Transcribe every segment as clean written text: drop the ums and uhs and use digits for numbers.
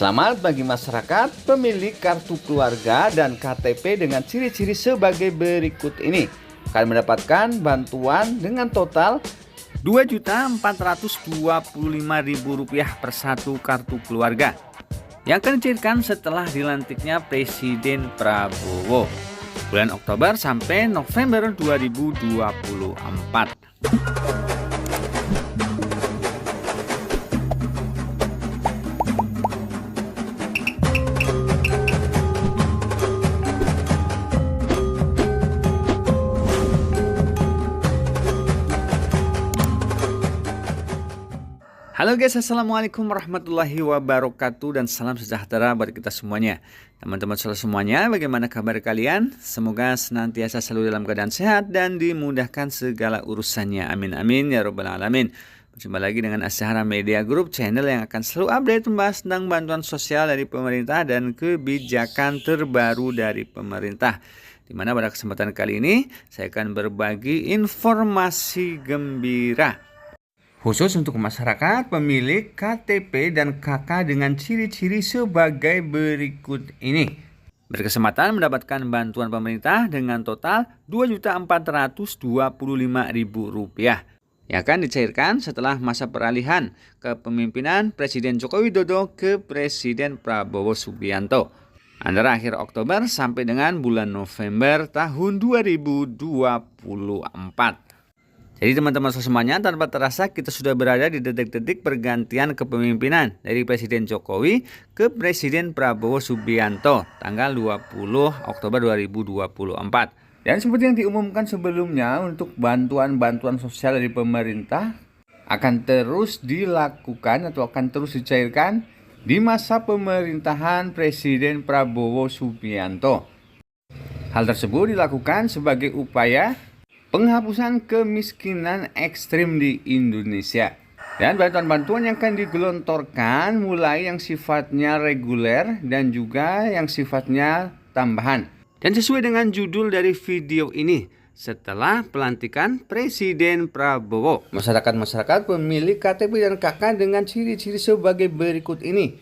Selamat bagi masyarakat pemilik kartu keluarga dan KTP dengan ciri-ciri sebagai berikut ini. Kalian mendapatkan bantuan dengan total Rp2.425.000 per satu kartu keluarga yang akan dicairkan setelah dilantiknya Presiden Prabowo bulan Oktober sampai November 2024. Halo guys, assalamualaikum warahmatullahi wabarakatuh dan salam sejahtera buat kita semuanya. Teman-teman semuanya, bagaimana kabar kalian? Semoga senantiasa selalu dalam keadaan sehat dan dimudahkan segala urusannya. Amin amin ya robbal alamin. Berjumpa lagi dengan Asyahara Media Group, channel yang akan selalu update membahas tentang bantuan sosial dari pemerintah dan kebijakan terbaru dari pemerintah. Dimana pada kesempatan kali ini saya akan berbagi informasi gembira khusus untuk masyarakat pemilik KTP dan KK dengan ciri-ciri sebagai berikut ini. Berkesempatan mendapatkan bantuan pemerintah dengan total Rp2.425.000 yang akan dicairkan setelah masa peralihan kepemimpinan Presiden Joko Widodo ke Presiden Prabowo Subianto antara akhir Oktober sampai dengan bulan November tahun 2024. Jadi teman-teman semuanya, tanpa terasa kita sudah berada di detik-detik pergantian kepemimpinan dari Presiden Jokowi ke Presiden Prabowo Subianto tanggal 20 Oktober 2024. Dan seperti yang diumumkan sebelumnya, untuk bantuan-bantuan sosial dari pemerintah akan terus dilakukan atau akan terus dicairkan di masa pemerintahan Presiden Prabowo Subianto. Hal tersebut dilakukan sebagai upaya penghapusan kemiskinan ekstrim di Indonesia. Dan bantuan-bantuan yang akan digelontorkan mulai yang sifatnya reguler dan juga yang sifatnya tambahan. Dan sesuai dengan judul dari video ini, setelah pelantikan Presiden Prabowo, masyarakat pemilik KTP dan KK dengan ciri-ciri sebagai berikut ini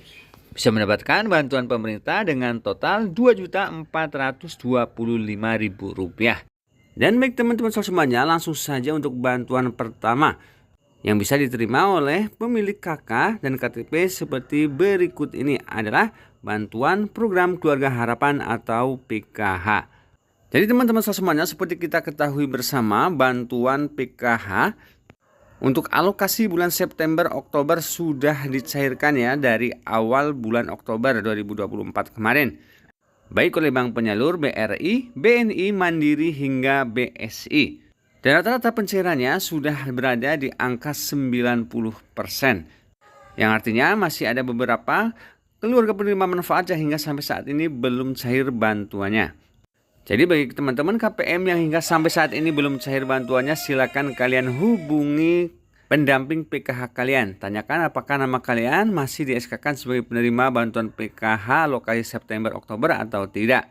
bisa mendapatkan bantuan pemerintah dengan total Rp2.425.000. Dan baik teman-teman semuanya, langsung saja untuk bantuan pertama yang bisa diterima oleh pemilik KK dan KTP seperti berikut ini adalah bantuan program Keluarga Harapan atau PKH. Jadi teman-teman semuanya, seperti kita ketahui bersama, bantuan PKH untuk alokasi bulan September Oktober sudah dicairkan ya dari awal bulan Oktober 2024 kemarin, baik oleh bank penyalur BRI, BNI, Mandiri hingga BSI. Dan rata-rata pencairannya sudah berada di angka 90%. Yang artinya masih ada beberapa keluarga penerima manfaat yang hingga sampai saat ini belum cair bantuannya. Jadi bagi teman-teman KPM yang hingga sampai saat ini belum cair bantuannya, silakan kalian hubungi pendamping PKH kalian. Tanyakan apakah nama kalian masih di SK-kan sebagai penerima bantuan PKH lokasi September Oktober atau tidak.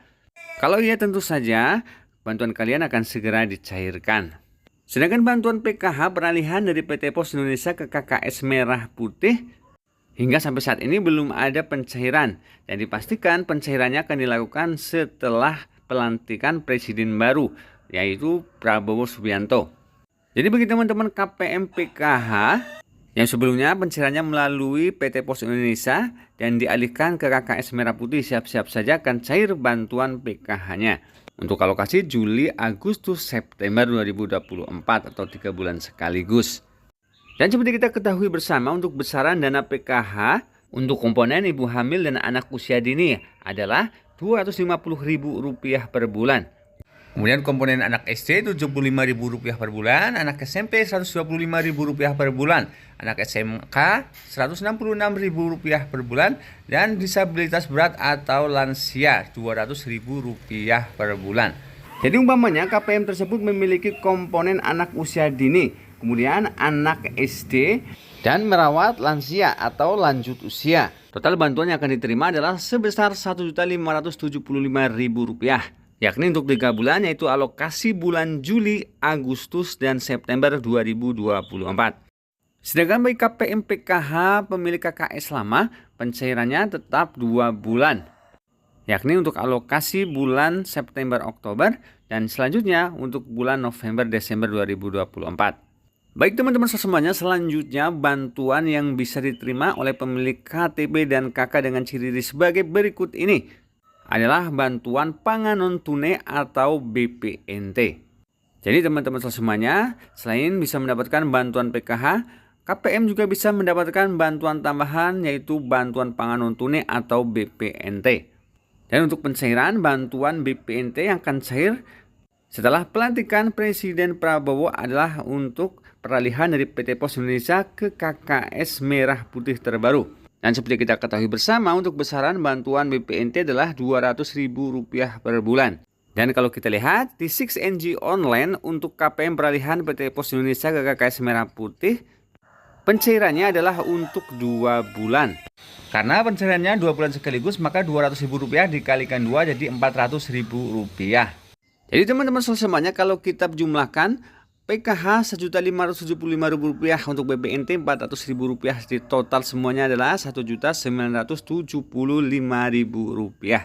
Kalau iya, tentu saja bantuan kalian akan segera dicairkan. Sedangkan bantuan PKH peralihan dari PT Pos Indonesia ke KKS Merah Putih hingga sampai saat ini belum ada pencairan, dan dipastikan pencairannya akan dilakukan setelah pelantikan Presiden baru, yaitu Prabowo Subianto. Jadi bagi teman-teman KPM PKH yang sebelumnya pencairannya melalui PT Pos Indonesia dan dialihkan ke KKS Merah Putih, siap-siap saja akan cair bantuan PKH-nya untuk alokasi Juli, Agustus, September 2024 atau 3 bulan sekaligus. Dan seperti kita ketahui bersama, untuk besaran dana PKH untuk komponen ibu hamil dan anak usia dini adalah Rp250.000 per bulan. Kemudian komponen anak SD Rp75.000 per bulan, anak SMP Rp125.000 per bulan, anak SMK Rp166.000 per bulan, dan disabilitas berat atau lansia Rp200.000 per bulan. Jadi umpamanya KPM tersebut memiliki komponen anak usia dini, kemudian anak SD, dan merawat lansia atau lanjut usia. Total bantuan yang akan diterima adalah sebesar Rp1.575.000. Yakni untuk 3 bulan, yaitu alokasi bulan Juli, Agustus, dan September 2024. Sedangkan bagi KPM PKH pemilik KKS lama, pencairannya tetap 2 bulan, yakni untuk alokasi bulan September Oktober dan selanjutnya untuk bulan November Desember 2024. Baik teman-teman semuanya, selanjutnya bantuan yang bisa diterima oleh pemilik KTP dan KK dengan ciri sebagai berikut ini adalah bantuan pangan non tunai atau BPNT. Jadi teman-teman semuanya, selain bisa mendapatkan bantuan PKH, KPM juga bisa mendapatkan bantuan tambahan yaitu bantuan pangan non tunai atau BPNT. Dan untuk pencairan bantuan BPNT yang akan cair setelah pelantikan Presiden Prabowo adalah untuk peralihan dari PT Pos Indonesia ke KKS Merah Putih terbaru. Dan seperti kita ketahui bersama, untuk besaran bantuan BPNT adalah Rp200.000 per bulan. Dan kalau kita lihat di 6NG online untuk KPM peralihan PT Pos Indonesia ke KKS Merah Putih, pencairannya adalah untuk 2 bulan. Karena pencairannya 2 bulan sekaligus, maka Rp200.000 dikalikan 2 jadi Rp400.000. Jadi teman-teman semuanya, kalau kita jumlahkan PKH Rp1.575.000 untuk BPNT Rp400.000, di total semuanya adalah Rp1.975.000.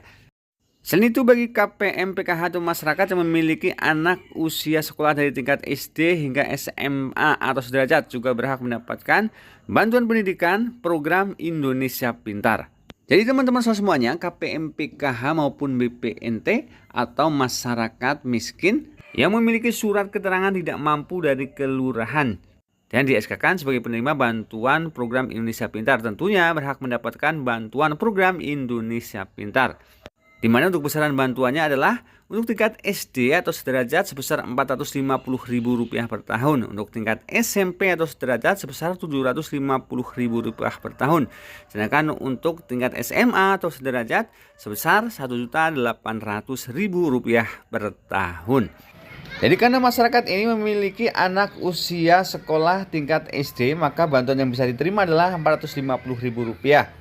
Selain itu bagi KPM PKH atau masyarakat yang memiliki anak usia sekolah dari tingkat SD hingga SMA atau sederajat juga berhak mendapatkan bantuan pendidikan program Indonesia Pintar. Jadi teman-teman semuanya, KPM PKH maupun BPNT atau masyarakat miskin yang memiliki surat keterangan tidak mampu dari kelurahan dan di SK-kan sebagai penerima bantuan program Indonesia Pintar tentunya berhak mendapatkan bantuan program Indonesia Pintar. Di mana untuk besaran bantuannya adalah untuk tingkat SD atau sederajat sebesar Rp450.000 per tahun, untuk tingkat SMP atau sederajat sebesar Rp750.000 per tahun, sedangkan untuk tingkat SMA atau sederajat sebesar Rp1.800.000 per tahun. Jadi karena masyarakat ini memiliki anak usia sekolah tingkat SD, maka bantuan yang bisa diterima adalah Rp450.000.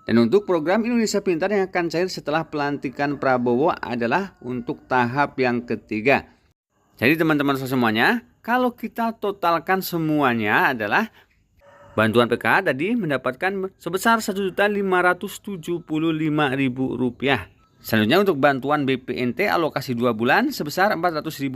Dan untuk program Indonesia Pintar yang akan cair setelah pelantikan Prabowo adalah untuk tahap yang ketiga. Jadi teman-teman semuanya, kalau kita totalkan semuanya adalah bantuan PKH tadi mendapatkan sebesar Rp1.575.000. Selanjutnya untuk bantuan BPNT alokasi 2 bulan sebesar Rp400.000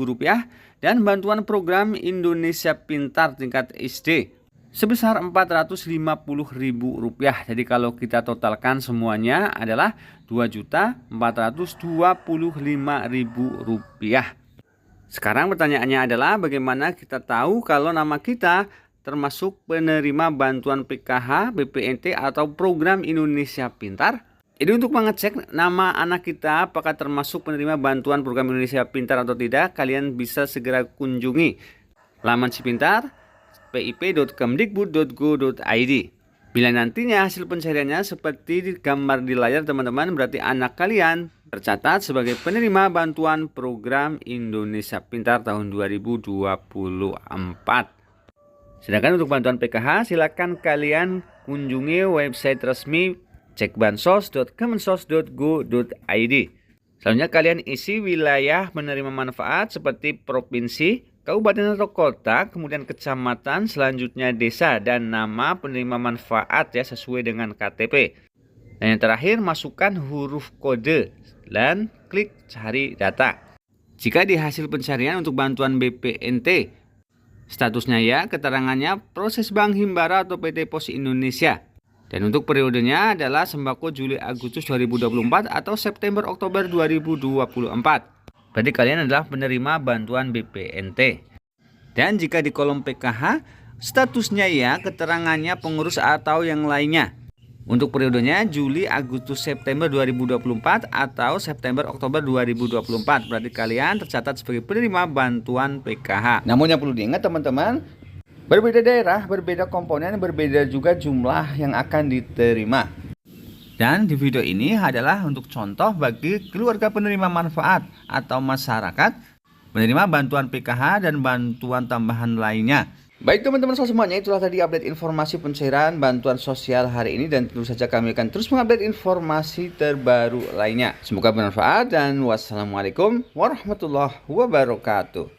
dan bantuan program Indonesia Pintar tingkat SD sebesar Rp450.000. Jadi kalau kita totalkan semuanya adalah Rp2.425.000. Sekarang pertanyaannya adalah bagaimana kita tahu kalau nama kita termasuk penerima bantuan PKH, BPNT atau program Indonesia Pintar? Jadi untuk mengecek nama anak kita apakah termasuk penerima bantuan program Indonesia Pintar atau tidak, kalian bisa segera kunjungi laman Sipintar pip.kemdikbud.go.id. Bila nantinya hasil pencariannya seperti gambar di layar teman-teman, berarti anak kalian tercatat sebagai penerima bantuan program Indonesia Pintar tahun 2024. Sedangkan untuk bantuan PKH, silakan kalian kunjungi website resmi cekbansos.kemensos.go.id. Selanjutnya kalian isi wilayah menerima manfaat seperti provinsi, kabupaten atau kota, kemudian kecamatan, selanjutnya desa, dan nama penerima manfaat ya sesuai dengan KTP. Dan yang terakhir, masukkan huruf kode dan klik cari data. Jika di hasil pencarian untuk bantuan BPNT, statusnya ya, keterangannya proses Bank Himbara atau PT Pos Indonesia. Dan untuk periodenya adalah sembako Juli-Agustus 2024 atau September-Oktober 2024. Berarti kalian adalah penerima bantuan BPNT. Dan jika di kolom PKH, statusnya ya, keterangannya pengurus atau yang lainnya. Untuk periodenya Juli, Agustus, September 2024 atau September, Oktober 2024. Berarti kalian tercatat sebagai penerima bantuan PKH. Namun yang perlu diingat teman-teman, berbeda daerah, berbeda komponen, berbeda juga jumlah yang akan diterima. Dan di video ini adalah untuk contoh bagi keluarga penerima manfaat atau masyarakat menerima bantuan PKH dan bantuan tambahan lainnya. Baik teman-teman semuanya, itulah tadi update informasi pencairan bantuan sosial hari ini, dan tentu saja kami akan terus mengupdate informasi terbaru lainnya. Semoga bermanfaat dan wassalamualaikum warahmatullahi wabarakatuh.